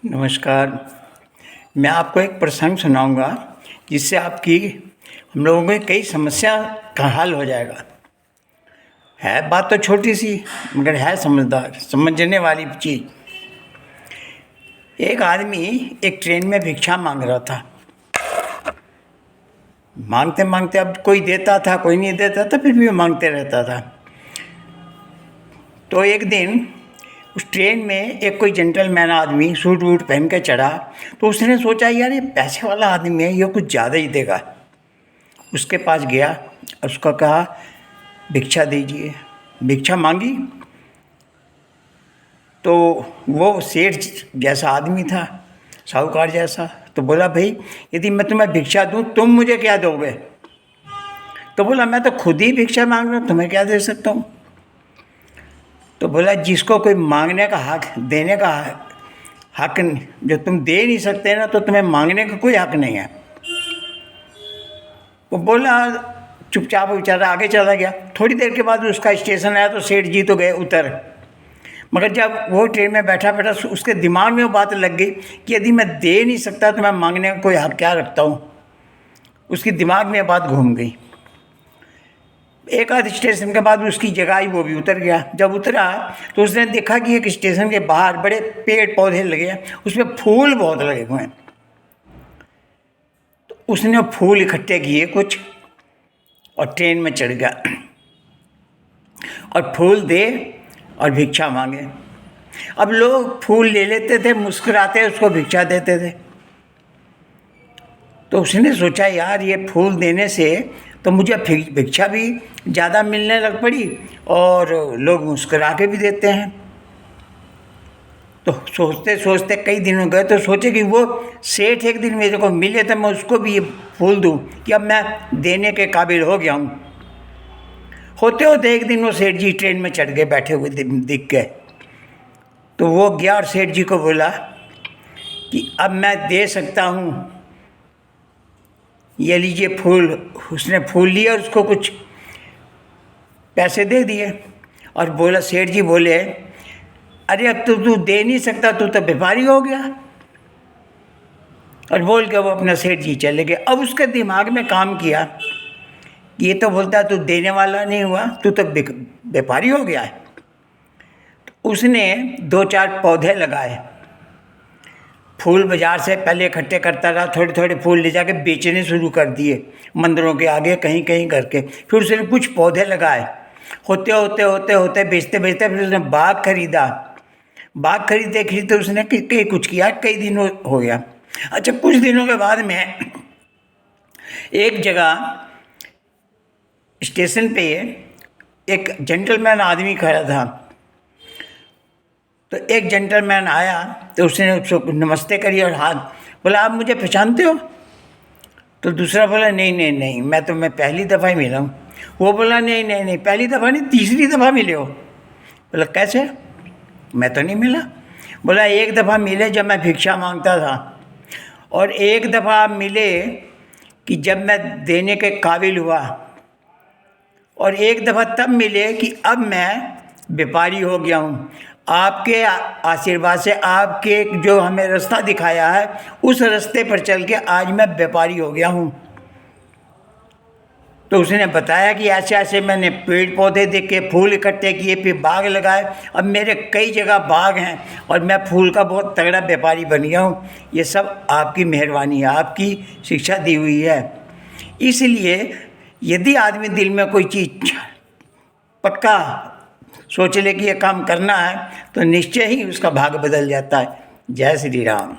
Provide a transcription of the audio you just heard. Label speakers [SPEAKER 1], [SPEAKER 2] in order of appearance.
[SPEAKER 1] नमस्कार। मैं आपको एक प्रसंग सुनाऊंगा जिससे आपकी हम लोगों में कई समस्या का हल हो जाएगा। है बात तो छोटी सी मगर है समझदार समझने वाली चीज़। एक आदमी एक ट्रेन में भिक्षा मांग रहा था। मांगते मांगते अब कोई देता था कोई नहीं देता था, फिर भी मांगते रहता था। तो एक दिन उस ट्रेन में एक कोई जेंटलमैन आदमी सूट वूट पहन के चढ़ा। तो उसने सोचा यार ये पैसे वाला आदमी है, ये कुछ ज़्यादा ही देगा। उसके पास गया, उसको कहा भिक्षा दीजिए। भिक्षा मांगी तो वो सेठ जैसा आदमी था, साहूकार जैसा। तो बोला भाई यदि मैं तुम्हें भिक्षा दूं तुम मुझे क्या दोगे? तो बोला मैं तो खुद ही भिक्षा मांग रहा हूँ, तुम्हें क्या दे सकता हूँ? तो बोला जिसको कोई मांगने का हक, देने का हक जो तुम दे नहीं सकते ना, तो तुम्हें मांगने का कोई हक नहीं है। वो बोला, चुपचाप बेचारा आगे चला गया। थोड़ी देर के बाद उसका स्टेशन आया तो सेठ जी तो गए उतर। मगर जब वो ट्रेन में बैठा बैठा उसके दिमाग में वो बात लग गई कि यदि मैं दे नहीं सकता तो मैं मांगने का कोई हक क्या रखता हूँ। उसके दिमाग में बात घूम गई। एक आध स्टेशन के बाद उसकी जगह आई, वो भी उतर गया। जब उतरा तो उसने देखा कि एक स्टेशन के बाहर बड़े पेड़ पौधे लगे हैं, उसमें फूल बहुत लगे हुए हैं। तो उसने फूल इकट्ठे किए कुछ और ट्रेन में चढ़ गया और फूल दे और भिक्षा मांगे। अब लोग फूल ले लेते थे, मुस्कुराते उसको भिक्षा देते थे। तो उसने सोचा यार ये फूल देने से तो मुझे भिक्षा भी ज़्यादा मिलने लग पड़ी और लोग मुस्कुरा के भी देते हैं। तो सोचते सोचते कई दिन हो गए तो सोचे कि वो सेठ एक दिन मेरे को मिले तो मैं उसको भी ये फूल दूँ कि अब मैं देने के काबिल हो गया हूँ। होते होते एक दिन वो सेठ जी ट्रेन में चढ़ गए, बैठे हुए दिख गए। तो वो गया और सेठ जी को बोला कि अब मैं दे सकता हूँ, ये लीजिए फूल। उसने फूल लिया और उसको कुछ पैसे दे दिए और बोला, सेठ जी बोले अरे अब तू दे नहीं सकता, तू तो व्यापारी हो गया। और बोल के वो अपना सेठ जी चले गए। अब उसके दिमाग में काम किया, ये तो बोलता तू देने वाला नहीं हुआ, तू तो व्यापारी हो गया है। तो उसने 2-4 पौधे लगाए। फूल बाज़ार से पहले इकट्ठे करता रहा, थोड़े थोड़े फूल ले जाके बेचने शुरू कर दिए मंदिरों के आगे कहीं कहीं करके। फिर उसने कुछ पौधे लगाए। होते होते होते होते बेचते बेचते फिर उसने बाग खरीदा। बाग खरीदते उसने कुछ किया, कई दिन हो गया। अच्छा, कुछ दिनों के बाद में एक जगह स्टेशन पे एक जेंटलमैन आदमी खड़ा था। तो एक जेंटलमैन आया तो उसने उसको नमस्ते करी और हाथ बोला आप मुझे पहचानते हो? तो दूसरा बोला नहीं नहीं नहीं, मैं पहली दफ़ा ही मिला हूँ। वो बोला नहीं नहीं नहीं, पहली दफ़ा नहीं, तीसरी दफ़ा मिले हो। बोला कैसे? मैं तो नहीं मिला। बोला एक दफ़ा मिले जब मैं भिक्षा मांगता था, और एक दफ़ा मिले कि जब मैं देने के काबिल हुआ, और एक दफ़ा तब मिले कि अब मैं व्यापारी हो गया हूँ। आपके आशीर्वाद से, आपके जो हमें रास्ता दिखाया है उस रास्ते पर चल के आज मैं व्यापारी हो गया हूँ। तो उसने बताया कि ऐसे ऐसे मैंने पेड़ पौधे देखे, फूल इकट्ठे किए, फिर बाग लगाए। अब मेरे कई जगह बाग हैं और मैं फूल का बहुत तगड़ा व्यापारी बन गया हूँ। ये सब आपकी मेहरबानी है, आपकी शिक्षा दी हुई है। इसलिए यदि आदमी दिल में कोई चीज़ पक्का सोच ले कि ये काम करना है तो निश्चय ही उसका भाग्य बदल जाता है। जय श्री राम।